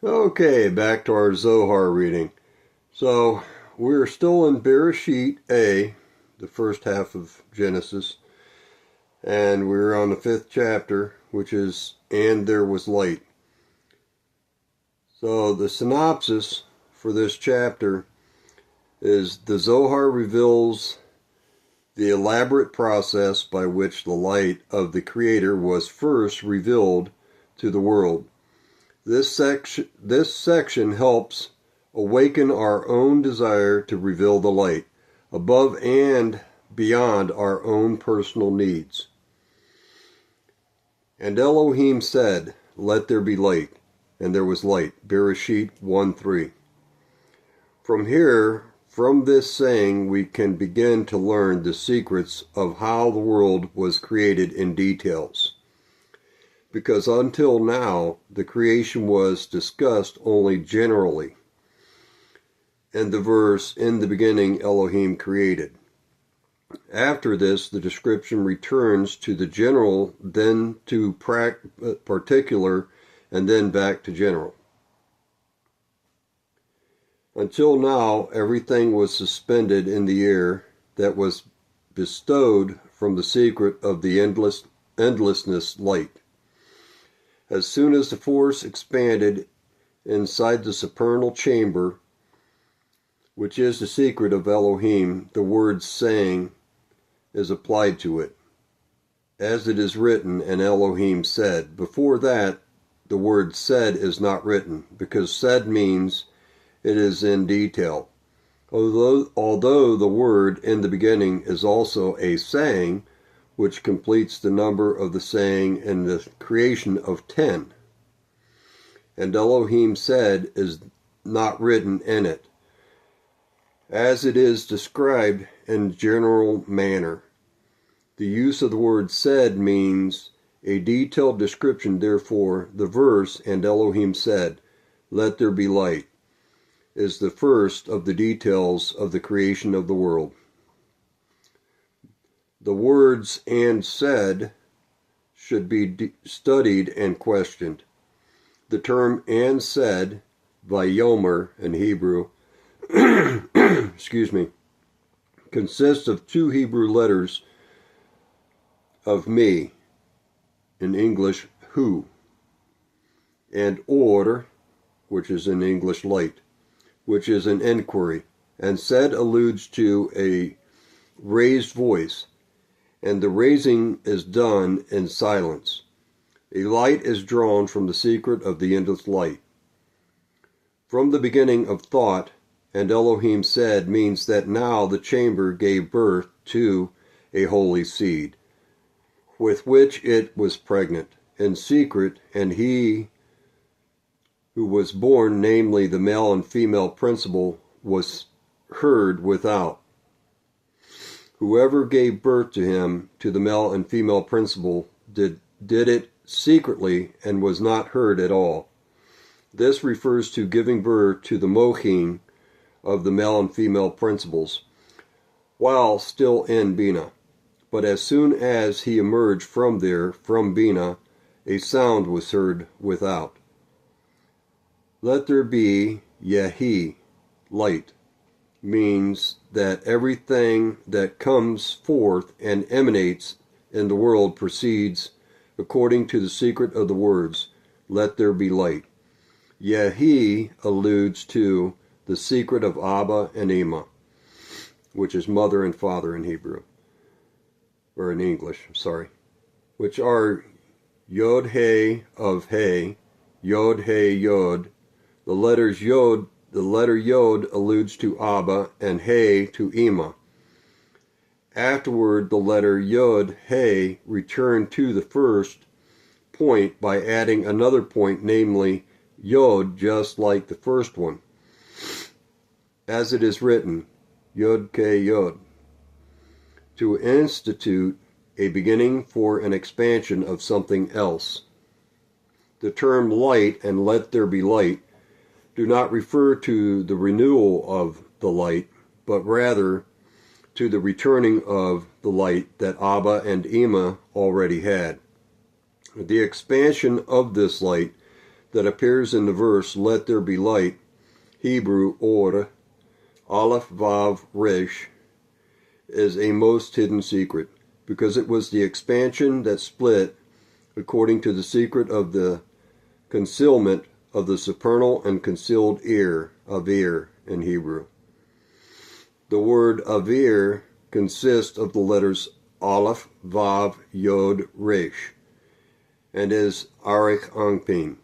Okay, back to our Zohar reading. So, we're still in Beresheet A, the first half of Genesis, and we're on the 5th chapter, which is, And There Was Light. So, the synopsis for this chapter is the Zohar reveals the elaborate process by which the light of the Creator was first revealed to the world. This section helps awaken our own desire to reveal the light, above and beyond our own personal needs. And Elohim said, "Let there be light," and there was light. Beresheet 1:3. From this saying, we can begin to learn the secrets of how the world was created in details. Because until now, the creation was discussed only generally. And the verse, "In the beginning Elohim created." After this, the description returns to the general, then to particular, and then back to general. Until now, everything was suspended in the air that was bestowed from the secret of the endlessness light. As soon as the force expanded inside the supernal chamber, which is the secret of Elohim, the word saying is applied to it. As it is written, and Elohim said. Before that, the word said is not written, because said means it is in detail. Although the word in the beginning is also a saying, which completes the number of the saying in the creation of 10. And Elohim said is not written in it, as it is described in general manner. The use of the word said means a detailed description. Therefore, the verse, "And Elohim said, Let there be light," is the first of the details of the creation of the world. The words "and said" should be studied and questioned. The term "and said," vayomer in Hebrew, consists of two Hebrew letters of me, in English who, and or, which is in English light, which is an inquiry, and said alludes to a raised voice, and the raising is done in silence. A light is drawn from the secret of the endless light. From the beginning of thought, and Elohim said means that now the chamber gave birth to a holy seed, with which it was pregnant, in secret, and he who was born, namely the male and female principle, was heard without. Whoever gave birth to him, to the male and female principle, did it secretly and was not heard at all. This refers to giving birth to the mohin of the male and female principles, while still in Bina. But as soon as he emerged from Bina, a sound was heard without. Let there be Yehi, light, means that everything that comes forth and emanates in the world proceeds according to the secret of the words, "Let there be light." Yehi alludes to the secret of Abba and Ima, which is mother and father in Hebrew, or in English, which are Yod-He of He, Yod-He Yod. The letter Yod alludes to Abba and He to Ima. Afterward, the letter Yod, He, returned to the first point by adding another point, namely Yod, just like the first one. As it is written, Yod Ke Yod, to institute a beginning for an expansion of something else. The term light and let there be light do not refer to the renewal of the light, but rather to the returning of the light that Abba and Ima already had. The expansion of this light that appears in the verse, let there be light, Hebrew, or, Aleph, Vav, Resh, is a most hidden secret, because it was the expansion that split according to the secret of the concealment of the supernal and concealed ear, avir in Hebrew. The word avir consists of the letters Aleph, Vav, Yod, Resh, and is Arich Anpin.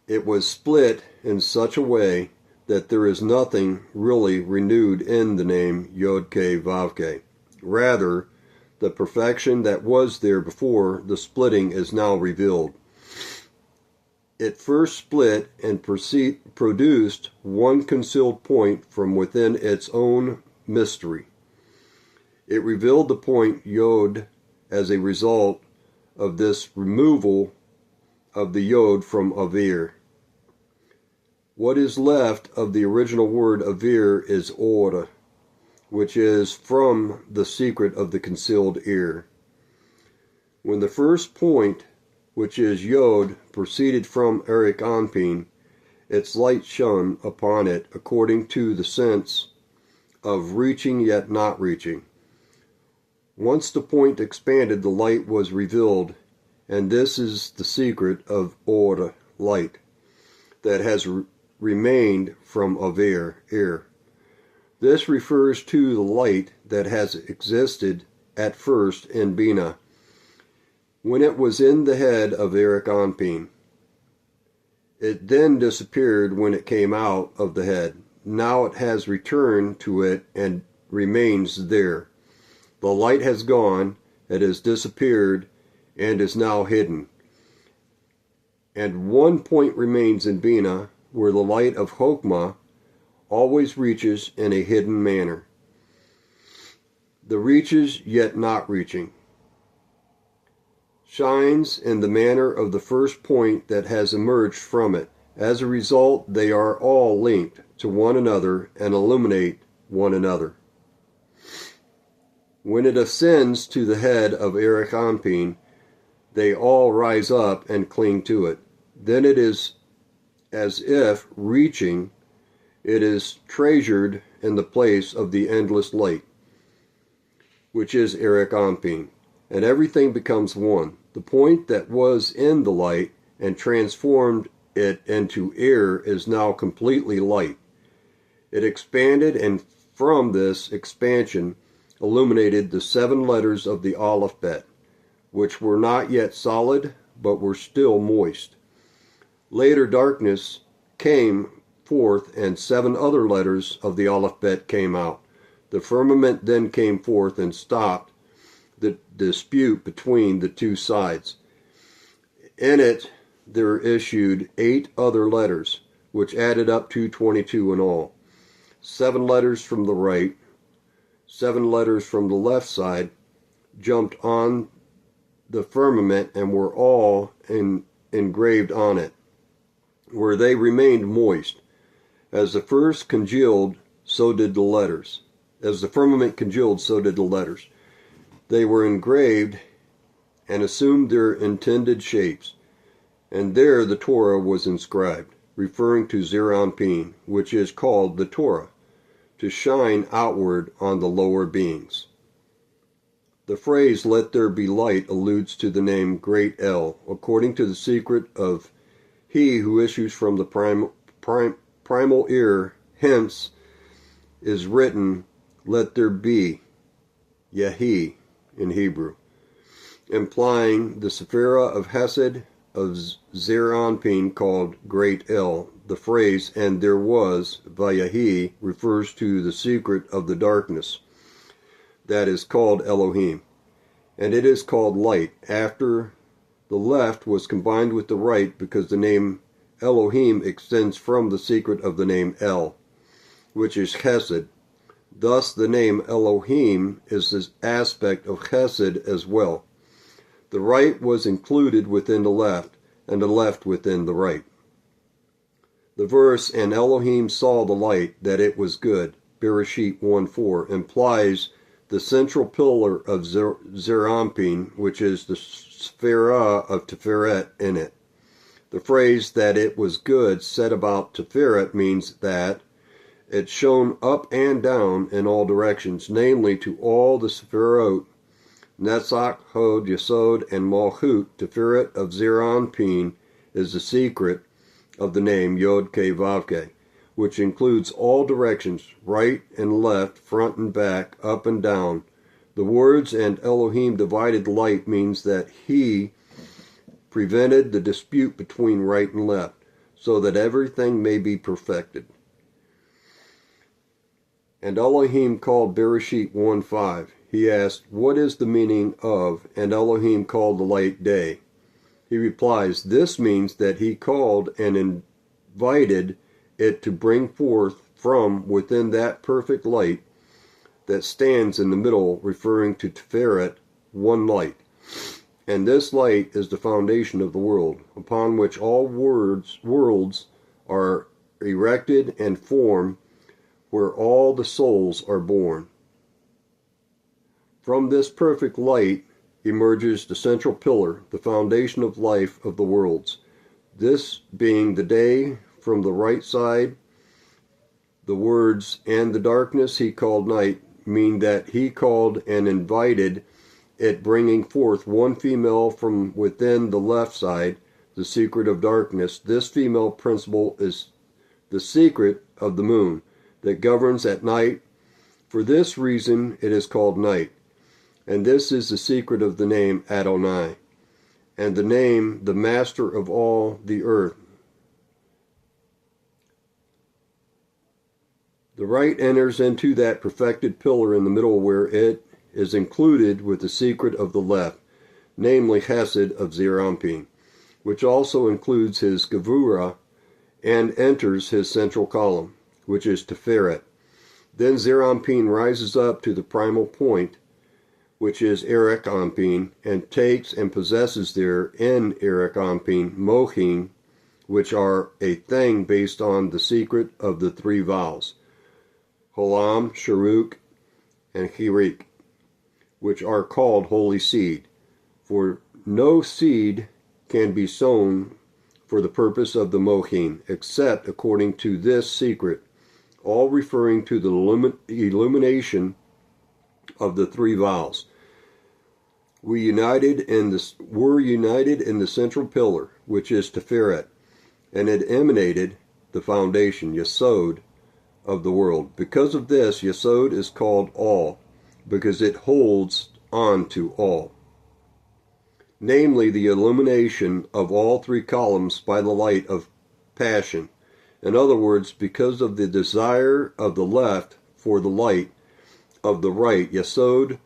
It was split in such a way that there is nothing really renewed in the name Yod-K, Vav-K. Rather, the perfection that was there before the splitting is now revealed. It first split and produced one concealed point from within its own mystery. It revealed the point Yod as a result of this removal of the Yod from Avir. What is left of the original word Avir is Or, which is from the secret of the concealed ear. When the first point, which is Yod, proceeded from Erich Anpin, its light shone upon it according to the sense of reaching yet not reaching. Once the point expanded, the light was revealed, and this is the secret of Or, light, that has remained from Avir, ear. This refers to the light that has existed at first in Bina, when it was in the head of Erich Anpin. It then disappeared when it came out of the head. Now it has returned to it and remains there. The light has gone, it has disappeared, and is now hidden. And one point remains in Bina, where the light of Chokmah always reaches in a hidden manner. The reaches yet not reaching shines in the manner of the first point that has emerged from it. As a result, they are all linked to one another and illuminate one another. When it ascends to the head of Erich Anpin, they all rise up and cling to it. Then it is as if reaching, it is treasured in the place of the endless light, which is Erich Anpin, and everything becomes one. The point that was in the light and transformed it into air is now completely light. It expanded, and from this expansion illuminated the 7 letters of the alphabet, which were not yet solid, but were still moist. Later darkness came forth, and 7 other letters of the alphabet came out. The firmament then came forth and stopped the dispute between the two sides. In it there issued 8 other letters, which added up to 22 in all. 7 letters from the right, 7 letters from the left side jumped on the firmament and were all engraved on it, where they remained moist. As the first congealed, so did the letters. As the firmament congealed, so did the letters. They were engraved and assumed their intended shapes, and there the Torah was inscribed, referring to Zeir Anpin, which is called the Torah, to shine outward on the lower beings. The phrase, let there be light, alludes to the name Great El, according to the secret of he who issues from the primal ear. Hence is written, let there be, Yehi, in Hebrew, implying the Sephira of Hesed of Zeir Anpin called Great El. The phrase, and there was, Vayahi, refers to the secret of the darkness that is called Elohim, and it is called light. After the left was combined with the right, because the name Elohim extends from the secret of the name El, which is Chesed. Thus the name Elohim is the aspect of Chesed as well. The right was included within the left, and the left within the right. The verse, and Elohim saw the light, that it was good, beresheet 1:4, implies the central pillar of Zeir Anpin, which is the Sephira of Tiferet in it. The phrase that it was good said about Tiferet means that it shone up and down in all directions, namely to all the Sephirot, Netzach, Hod, Yesod, and Malchut. Tiferet of Zeir Anpin is the secret of the name Yod Ke Vav Ke, which includes all directions, right and left, front and back, up and down. The words "and Elohim divided light" means that he prevented the dispute between right and left, so that everything may be perfected. And Elohim called Beresheet 1:5. He asked, "What is the meaning of, and Elohim called the light day?" He replies, "This means that he called and invited it to bring forth from within that perfect light that stands in the middle, referring to Tiferet, one light. And this light is the foundation of the world, upon which all worlds are erected and form, where all the souls are born. From this perfect light emerges the central pillar, the foundation of life of the worlds. This being the day, from the right side, the words "and the darkness he called night" mean that he called and invited it, bringing forth one female from within the left side, the secret of darkness. This female principle is the secret of the moon that governs at night. For this reason it is called night. And this is the secret of the name Adonai, and the name the master of all the earth. The right enters into that perfected pillar in the middle, where it is included with the secret of the left, namely Chesed of Zeir Anpin, which also includes his Gevurah, and enters his central column, which is Tiferet. Then Zeir Anpin rises up to the primal point, which is Erech Anpin, and takes and possesses there in Erech Anpin Mohin, which are a thing based on the secret of the three vowels, Holam, Sharuk, and Chirik, which are called holy seed. For no seed can be sown for the purpose of the Mohin, except according to this secret, all referring to the illumination of the three vowels. Were united in the central pillar, which is Tiferet, and it emanated the foundation, Yesod, of the world. Because of this, Yesod is called all, because it holds on to all, namely the illumination of all three columns by the light of passion. In other words, because of the desire of the left for the light of the right, Yesod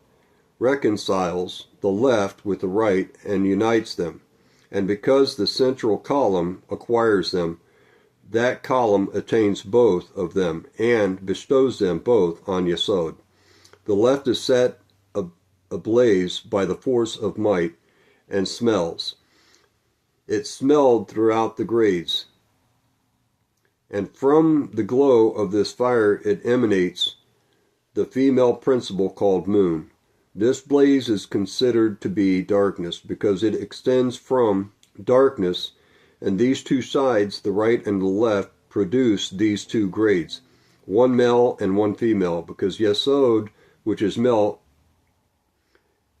reconciles the left with the right and unites them. And because the central column acquires them, that column attains both of them and bestows them both on Yesod. The left is set ablaze by the force of might and smells. It smelled throughout the grades, and from the glow of this fire it emanates the female principle called moon. This blaze is considered to be darkness because it extends from darkness, and these two sides, the right and the left, produce these two grades, one male and one female, because Yesod, which is male,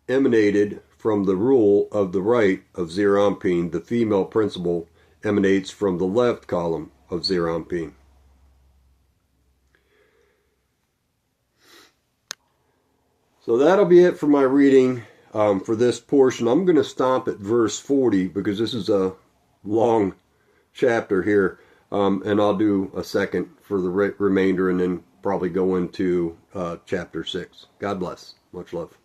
emanated from the rule of the right of Zeir Anpin. The female principle emanates from the left column of Zeir Anpin. So that'll be it for my reading for this portion. I'm going to stop at verse 40 because this is a long chapter here, and I'll do a second for the remainder and then probably go into chapter 6. God bless. Much love.